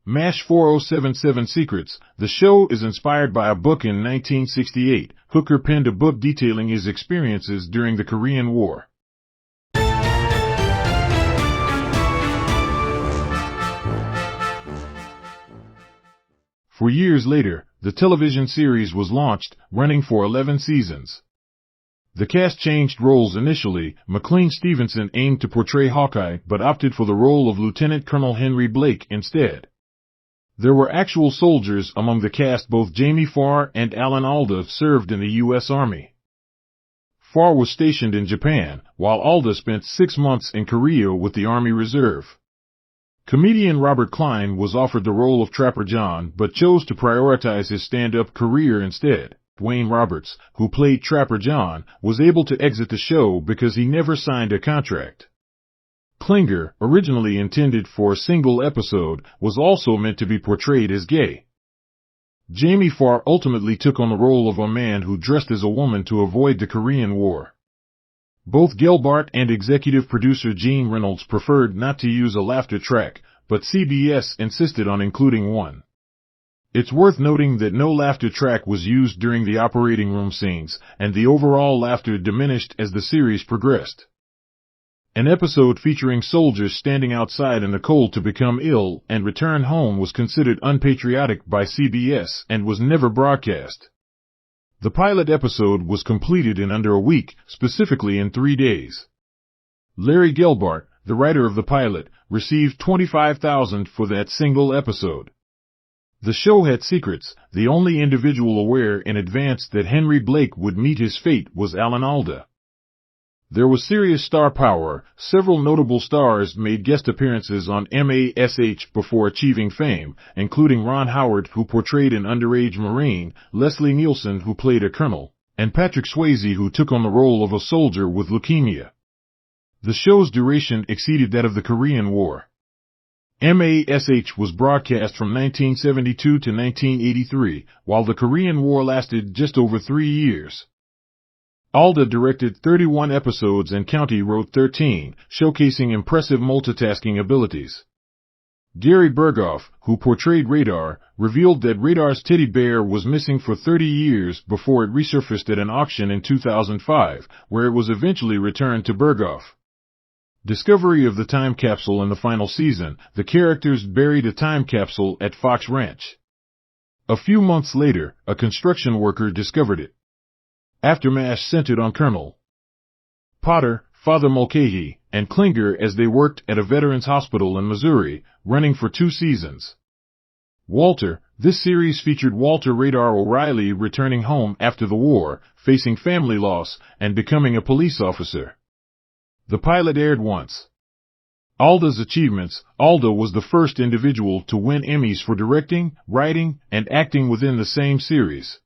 MASH 4077 Secrets. The show is inspired by a book in 1968. Hooker penned a book detailing his experiences during the Korean War. For years later, the television series was launched, running for 11 seasons. The cast changed roles initially. McLean Stevenson aimed to portray Hawkeye but opted for the role of Lieutenant Colonel Henry Blake instead. There were actual soldiers among the cast. Both Jamie Farr and Alan Alda served in the U.S. Army. Farr was stationed in Japan, while Alda spent 6 months in Korea with the Army Reserve. Comedian Robert Klein was offered the role of Trapper John but chose to prioritize his stand-up career instead. Wayne Roberts, who played Trapper John, was able to exit the show because he never signed a contract. Klinger, originally intended for a single episode, was also meant to be portrayed as gay. Jamie Farr ultimately took on the role of a man who dressed as a woman to avoid the Korean War. Both Gelbart and executive producer Gene Reynolds preferred not to use a laughter track, but CBS insisted on including one. It's worth noting that no laughter track was used during the operating room scenes, and the overall laughter diminished as the series progressed. An episode featuring soldiers standing outside in the cold to become ill and return home was considered unpatriotic by CBS and was never broadcast. The pilot episode was completed in under a week, specifically in 3 days. Larry Gelbart, the writer of the pilot, received $25,000 for that single episode. The show had secrets. The only individual aware in advance that Henry Blake would meet his fate was Alan Alda. There was serious star power. Several notable stars made guest appearances on MASH before achieving fame, including Ron Howard, who portrayed an underage Marine, Leslie Nielsen, who played a colonel, and Patrick Swayze, who took on the role of a soldier with leukemia. The show's duration exceeded that of the Korean War. MASH was broadcast from 1972 to 1983, while the Korean War lasted just over 3 years. Alda directed 31 episodes and County wrote 13, showcasing impressive multitasking abilities. Gary Berghoff, who portrayed Radar, revealed that Radar's teddy bear was missing for 30 years before it resurfaced at an auction in 2005, where it was eventually returned to Berghoff. Discovery of the time capsule in the final season. The characters buried a time capsule at Fox Ranch. A few months later, a construction worker discovered it. Aftermath centered on Colonel Potter, Father Mulcahy, and Klinger as they worked at a veterans hospital in Missouri, running for 2 seasons. Walter. This series featured Walter Radar O'Reilly returning home after the war, facing family loss, and becoming a police officer. The pilot aired once. Alda's Achievements. Alda was the first individual to win Emmys for directing, writing, and acting within the same series.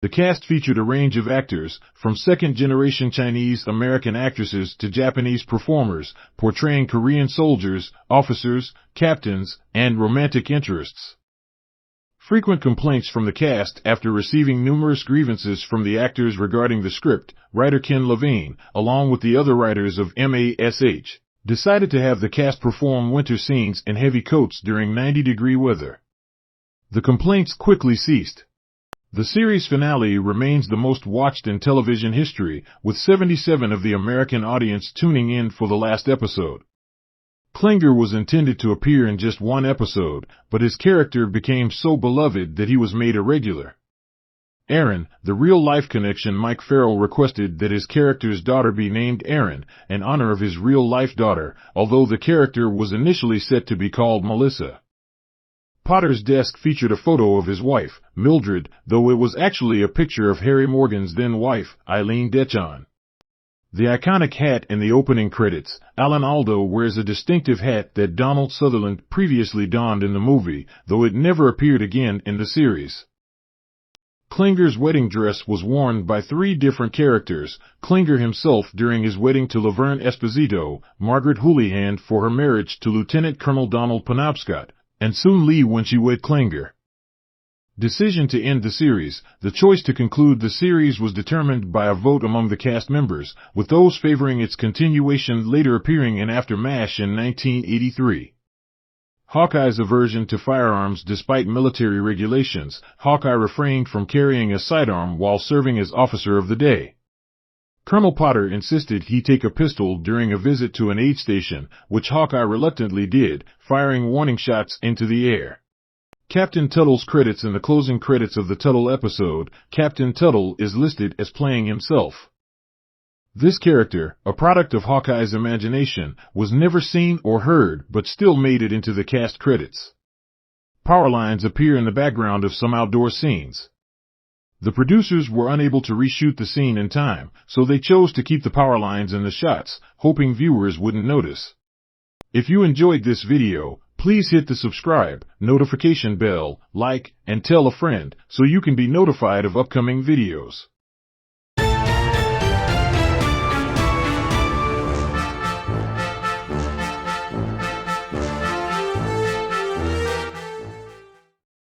The cast featured a range of actors, from second-generation Chinese-American actresses to Japanese performers, portraying Korean soldiers, officers, captains, and romantic interests. Frequent complaints from the cast after receiving numerous grievances from the actors regarding the script. Writer Ken Levine, along with the other writers of MASH, decided to have the cast perform winter scenes in heavy coats during 90-degree weather. The complaints quickly ceased. The series finale remains the most watched in television history, with 77% of the American audience tuning in for the last episode. Klinger was intended to appear in just 1 episode, but his character became so beloved that he was made a regular. Aaron, the real-life connection. Mike Farrell requested that his character's daughter be named Aaron, in honor of his real-life daughter, although the character was initially set to be called Melissa. Potter's desk featured a photo of his wife, Mildred, though it was actually a picture of Harry Morgan's then-wife, Eileen Deschon. The iconic hat in the opening credits. Alan Alda wears a distinctive hat that Donald Sutherland previously donned in the movie, though it never appeared again in the series. Klinger's wedding dress was worn by 3 different characters: Klinger himself during his wedding to Laverne Esposito, Margaret Houlihan for her marriage to Lieutenant Colonel Donald Penobscot, and Soon Lee when she wed Klinger. Decision to end the series. The choice to conclude the series was determined by a vote among the cast members, with those favoring its continuation later appearing in After MASH in 1983. Hawkeye's aversion to firearms. Despite military regulations, Hawkeye refrained from carrying a sidearm while serving as officer of the day. Colonel Potter insisted he take a pistol during a visit to an aid station, which Hawkeye reluctantly did, firing warning shots into the air. Captain Tuttle's credits. In the closing credits of the Tuttle episode, Captain Tuttle is listed as playing himself. This character, a product of Hawkeye's imagination, was never seen or heard but still made it into the cast credits. Power lines appear in the background of some outdoor scenes. The producers were unable to reshoot the scene in time, so they chose to keep the power lines in the shots, hoping viewers wouldn't notice. If you enjoyed this video, please hit the subscribe, notification bell, like, and tell a friend so you can be notified of upcoming videos.